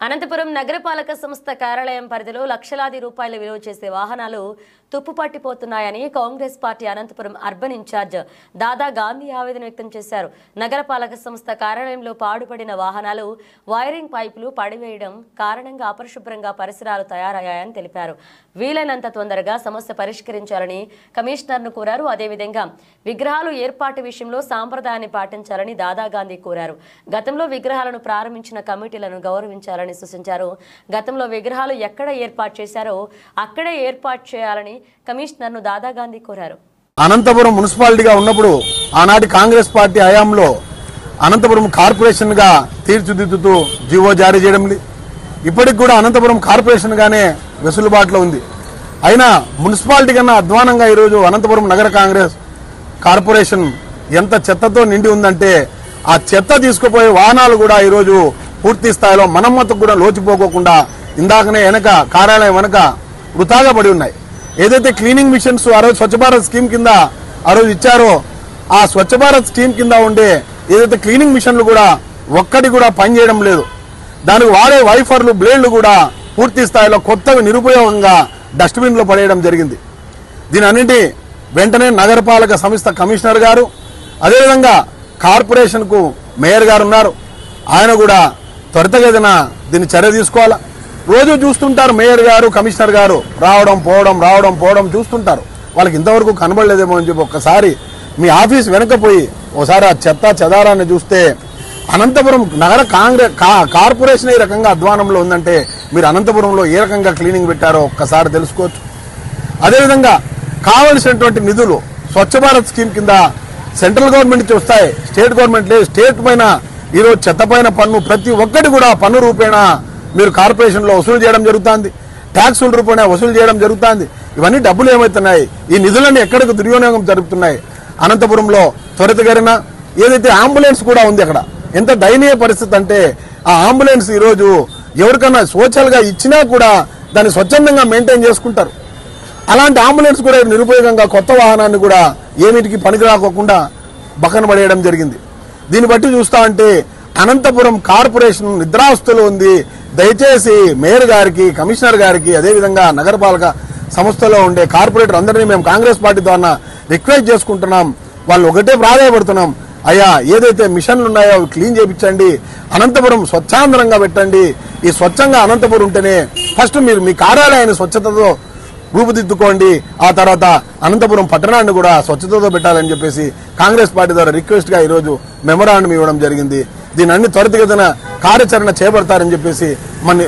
అనంతపురం నగరపాలక సంస్థ కార్యాలయం పరిధిలో లక్షలాది రూపాయల విలువ చేసే వాహనాలు తుప్పుపట్టిపోతున్నాయని Congress party Anantapuram urban incharge Dada Gandhi ఆవేదన వ్యక్తం చేశారు. నగరపాలక సంస్థ కార్యాలయంలో పాడుపడిన వాహనాలు వైరింగ్ పైపులు పడివేయడం కారణంగా అపరిశుభ్రంగా పరిసరాలు తయారయ్యాయని తెలిపారు. వీలైనంత తొందరగా సమస్య పరిష్కరించాలని కమిషనర్ను కోరారు. అదేవిధంగా విగ్రహాలు ఏర్పాటు విషయంలో సాంప్రదాయాన్ని పాటించాలని దాదా గాంధీ కోరారు. గతంలో విగ్రహాలను ప్రారంభించిన కమిటీలను గౌరవించాలని సూచించారు. గతంలో విగ్రహాలు ఎక్కడ ఏర్పాటు చేశారో అక్కడే ఏర్పాటు చేయాలని కమిషనర్ను దాదా గాంధీ కోరారు. అనంతపురం మున్సిపాలిటీగా ఉన్నప్పుడు ఆనాటి కాంగ్రెస్ పార్టీ హయాంలో అనంతపురం కార్పొరేషన్ గా తీర్చిదిద్దుతూ జీవో జారీ చేయడం, ఇప్పటికి కూడా అనంతపురం కార్పొరేషన్ గానే వెసులుబాటులో ఉంది. అయినా మున్సిపాలిటీ కన్నా అధ్వానంగా ఈరోజు అనంతపురం నగర కాంగ్రెస్ కార్పొరేషన్ ఎంత చెత్తతో నిండి ఉందంటే ఆ చెత్త తీసుకుపోయే వాహనాలు కూడా ఈరోజు పూర్తి స్థాయిలో మరమ్మతుకు కూడా లోచిపోకోకుండా ఇందాకనే వెనక కార్యాలయం వెనక వృథాగా పడి ఉన్నాయి. ఏదైతే క్లీనింగ్ మిషన్స్ ఆ రోజు స్వచ్ఛ భారత్ స్కీమ్ కింద ఆ రోజు ఇచ్చారో ఆ స్వచ్ఛ భారత్ స్కీమ్ కింద ఉండే ఏదైతే క్లీనింగ్ మిషన్లు కూడా ఒక్కటి కూడా పనిచేయడం లేదు. దానికి వాడే వైఫర్లు బ్లేడ్లు కూడా పూర్తి స్థాయిలో కొత్తవి నిరుపయోగంగా డస్ట్బిన్ లో పడేయడం జరిగింది. దీని అన్నింటి వెంటనే నగరపాలక సంస్థ కమిషనర్ గారు, అదేవిధంగా కార్పొరేషన్ కు మేయర్ గారు ఉన్నారు, ఆయన కూడా త్వరితగతిన దీన్ని చర్య తీసుకోవాలా. రోజు చూస్తుంటారు మేయర్ గారు కమిషనర్ గారు రావడం పోవడం చూస్తుంటారు. వాళ్ళకి ఇంతవరకు కనబడలేదేమో అని చెప్పి ఒక్కసారి మీ ఆఫీస్ వెనకపోయి ఒకసారి ఆ చెత్త చెదారాన్ని చూస్తే అనంతపురం నగర కాంగ్రెస్ కార్పొరేషన్ ఈ రకంగా అధ్వానంలో ఉందంటే మీరు అనంతపురంలో ఏ రకంగా క్లీనింగ్ పెట్టారో ఒక్కసారి తెలుసుకోవచ్చు. అదేవిధంగా కావలసినటువంటి నిధులు స్వచ్ఛ భారత్ స్కీమ్ కింద సెంట్రల్ గవర్నమెంట్ నుంచి వస్తాయి, స్టేట్ గవర్నమెంట్ లేదు. స్టేట్ పైన ఈరోజు చెత్త పైన పన్ను ప్రతి ఒక్కటి కూడా పన్ను రూపేణా మీరు కార్పొరేషన్ లో వసూలు చేయడం జరుగుతుంది, ట్యాక్సుల రూపేణా వసూలు చేయడం జరుగుతుంది. ఇవన్నీ డబ్బులు ఏమవుతున్నాయి, ఈ నిధులన్నీ ఎక్కడికి దుర్వినియోగం జరుగుతున్నాయి. అనంతపురంలో త్వరితగతిన ఏదైతే అంబులెన్స్ కూడా ఉంది, అక్కడ ఎంత దయనీయ పరిస్థితి అంటే ఆ అంబులెన్స్ ఈరోజు ఎవరికన్నా సోషల్ గా ఇచ్చినా కూడా దాన్ని స్వచ్ఛందంగా మెయింటైన్ చేసుకుంటారు. అలాంటి అంబులెన్స్ కూడా నిరుపయోగంగా కొత్త వాహనాన్ని కూడా ఏమిటికి పనికి రాకోకుండా బక్కన పడేయడం జరిగింది. దీన్ని బట్టి చూస్తా అంటే అనంతపురం కార్పొరేషన్ నిద్రావస్థలో ఉంది. దయచేసి మేయర్ గారికి, కమిషనర్ గారికి, అదేవిధంగా నగరపాలక సంస్థలో ఉండే కార్పొరేటర్ అందరినీ మేము కాంగ్రెస్ పార్టీ ద్వారా రిక్వెస్ట్ చేసుకుంటున్నాం. వాళ్ళు ఒకటే ప్రాధాయపడుతున్నాం, అయ్యా ఏదైతే మిషన్లు ఉన్నాయో అవి క్లీన్ చేయించండి, అనంతపురం స్వచ్ఛాందరంగా పెట్టండి. ఈ స్వచ్ఛంగా అనంతపురం ఉంటేనే ఫస్ట్ మీరు మీ కార్యాలయాన్ని స్వచ్ఛతతో రూపుదిద్దుకోండి, ఆ తర్వాత అనంతపురం పట్టణాన్ని కూడా స్వచ్ఛతతో పెట్టాలని చెప్పేసి కాంగ్రెస్ పార్టీ ద్వారా రిక్వెస్ట్ గా ఈరోజు మెమోరాండం ఇవ్వడం జరిగింది. దీని అన్ని త్వరితగతిన కార్యాచరణ చేపడతారని చెప్పేసి మన